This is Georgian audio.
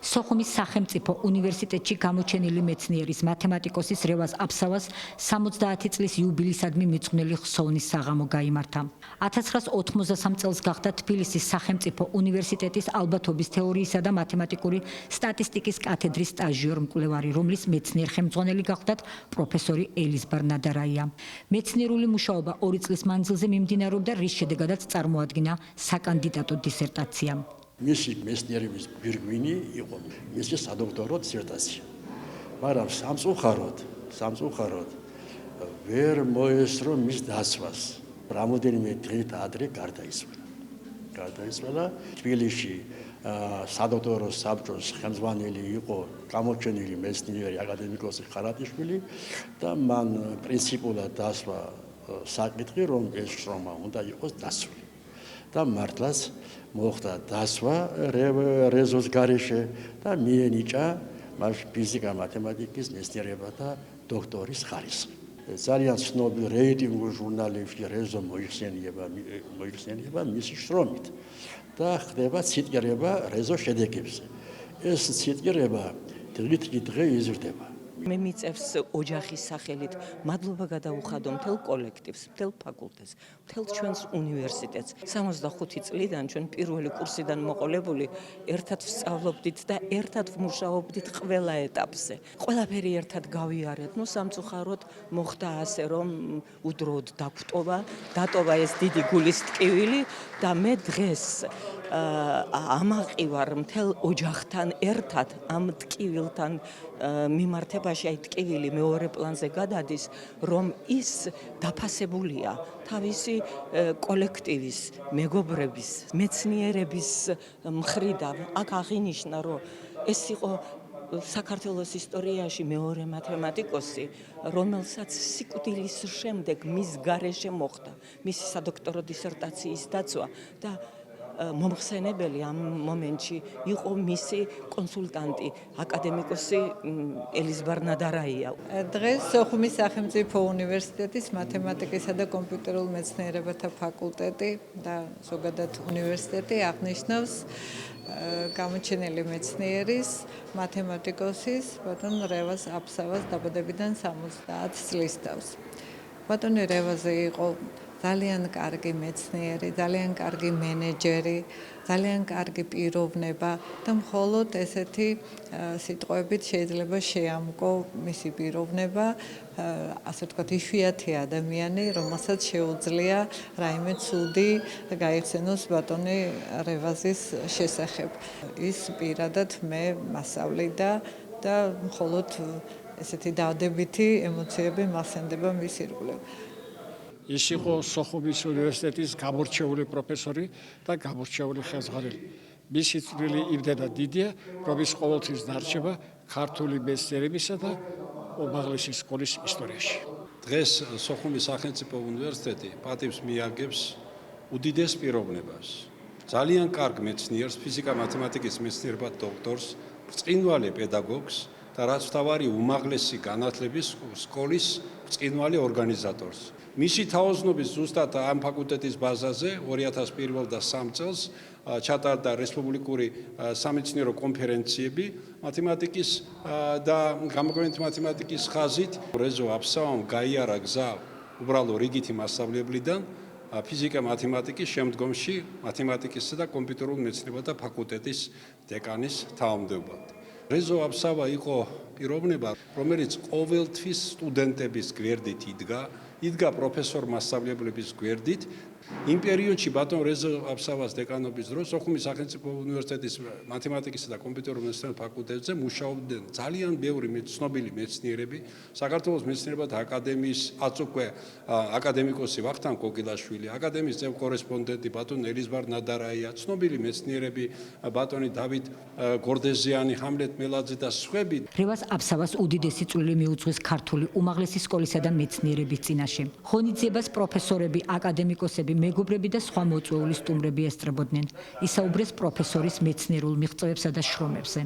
სოხუმის სახელმწიფო უნივერსიტეტში გამოჩენილი მეცნიერის მათემატიკოსის რევაზ აბსავას 70 წლის იუბილეისადმი მიძღვნილი ხსოვნის საღამო გაიმართა. 1993 წელს გახდა თბილისის სახელმწიფო უნივერსიტეტის ალბათობის თეორიისა და მათემატიკური სტატისტიკის კათედრის სტაჟიორ-მკვლევარი, რომლის მეცნიერ ხელმძღვანელი გახდათ პროფესორი ელიზბარ ნადარაია. მეცნიერული მუშაობა 2 წლის მანძილზე მიმდინარეობდა, რის შედეგადაც წარმოადგინა საკანდიდატო დისერტაცია. მისი მეცნიერების გვირგვინი იყო მისი სადოქტორო დისერტაცია. მაგრამ სამწუხაროდ ვერ მოესწრო მის დაცვას. რამოდენიმე დღით ადრე გარდაიცვალა. თბილისში სადოქტორო საბჭოს ხელმძღვანელი იყო გამოჩენილი მეცნიერი აკადემიკოსი ხარატიშვილი და მან პრინციპულად დასვა საკითხი, რომ ეს შრომა უნდა იყოს დასვილი. და მართლაც მოხდა დასვა რეზოს გარეშე და მიენიჭა მას ფიზიკა-მათემატიკის მეცნიერებათა დოქტორის ხარისხი. ძალიან ცნობილ რეიტინგურ ჟურნალებში რეზო მოიხსენიება მისი შრომით და ხდება ციტირება რეზოს შედეგებზე. ეს ციტირება დღით დღე იზრდება. მე მიწევს ოჯახის სახელით მადლობა გადაუხადო მთელ კოლექტივს, მთელ ფაკულტეტს, მთელ ჩვენს უნივერსიტეტს. 65 წლიდან ჩვენ პირველი კურსიდან მოყოლებული ერთად ვსწავლობდით და ერთად ვმუშაობდით ყველა ეტაპზე. ყველაფერი ერთად გავიარეთ. სამწუხაროდ მოხდა ასე, რომ უდროდ დატოვა ეს დიდი გულის ტკივილი და მე დღეს ამაყივარ მთელ ოჯახთან ერთად ამ ტკივილთან მიმართებაში. აი ტკივილი მეორე პლანზე გადადის, რომ ის დაფასებულია თავისი კოლექტივის, მეგობრების, მეცნიერების მხრიდან. აქ აღინიშნა, რომ ეს იყო საქართველოს ისტორიაში მეორე მათემატიკოსი, რომელსაც სიკვდილის შემდეგ მის გარეშე მოხდა მისი სადოქტორო დისერტაციის დაცვა და მომხსენებელი ამ მომენტში იყო მისი კონსულტანტი, აკადემიკოსი ელიზბარ ნადარაია. დღეს სოხუმის სახელმწიფო უნივერსიტეტის მათემატიკისა და კომპიუტერულ მეცნიერებათა ფაკულტეტი და ზოგადად უნივერსიტეტი აღნიშნავს გამოჩენილი მეცნიერის, მათემატიკოსის ბატონ რევაზ აბსავას დაბადებიდან 70 წლის თავს. ბატონი რევაზი იყო ძალიან კარგი მეცნიერი, ძალიან კარგი მენეჯერი, ძალიან კარგი პიროვნება და მხოლოდ ესეთი სიტყვებით შეიძლება შეამკო მისი პიროვნება, ასე ვთქვათ, იშვიათი ადამიანი, რომელსაც შეუძლია რაიმე ცუდი გაიხსენოს ბატონი რევაზის შესახებ. ის პირადად მე მასწავლიდა და მხოლოდ ესეთი დადებითი ემოციები მასენდება მის ირგვლივ. ის იყო სოხუმის უნივერსიტეტის გამორჩეული პროფესორი და გამორჩეული ხელმძღვანელი. მისი წვლილი იმდენად დიდია, რომ ის ყოველთვის დარჩება ქართული მეცნიერებისა და უმაღლესი სკოლის ისტორიაში. დღეს სოხუმის სახელმწიფო უნივერსიტეტი პატივს მიაგებს უდიდეს პიროვნებას, ძალიან კარგ მეცნიერს, ფიზიკა-მათემატიკის მეცნიერებათა დოქტორს, ბრწყინვალე პედაგოგს და რაც თავარი უმაღლესი განათლების სკოლის ბრწყინვალე ორგანიზატორს. მისი თაოსნობის ზუსტად ამ ფაკულტეტის ბაზაზე 2001-3 წელს ჩატარდა რესპუბლიკური სამეცნიერო კონფერენციები მათემატიკის და გამოყენებითი მათემატიკის ხაზით. რეზო აბსავამ გაიარა გზა უბრალო რიგითი მასწავლებლიდან ფიზიკა-მათემატიკის, შემდგომში მათემატიკისა და კომპიუტერულ მეცნიერებათა ფაკულტეტის დეკანის თავმჯდომარედ. რეზო აბსავა იყო პიროვნება, რომელიც ყოველთვის სტუდენტების გვერდით იდგა პროფესორ-მასწავლებლების გვერდით. იმ პერიოდში ბატონ რეზო აბსავას დეკანობის დროს სოხუმის სახელმწიფო უნივერსიტეტის მათემატიკისა და კომპიუტერულ მეცნიერებათა ფაკულტეტზე მუშაობდნენ ძალიან ბევრი ცნობილი მეცნიერები, საქართველოს მეცნიერებათა აკადემიის აწუკვე აკადემიკოსი ვახტანგ კოკილაშვილი, აკადემიის წევრი კორესპონდენტი ბატონ ელიზბარ ნადარაია, ცნობილი მეცნიერები ბატონი დავით გორდეზიანი, ჰამლეტ მელაძე და სხვები. რევაზ აბსავას უდიდესი წვლილი მიუძღვის ქართული უმაღლესი სკოლისა და მეცნიერების წინაშე. ღონისძიებას პროფესორები, აკადემიკოსები, მეგობრები და სხვა მოწვეული სტუმრები ესწრებოდნენ. ისაუბრეს პროფესორის მეცნიერულ მიღწევებსა და შრომებზე.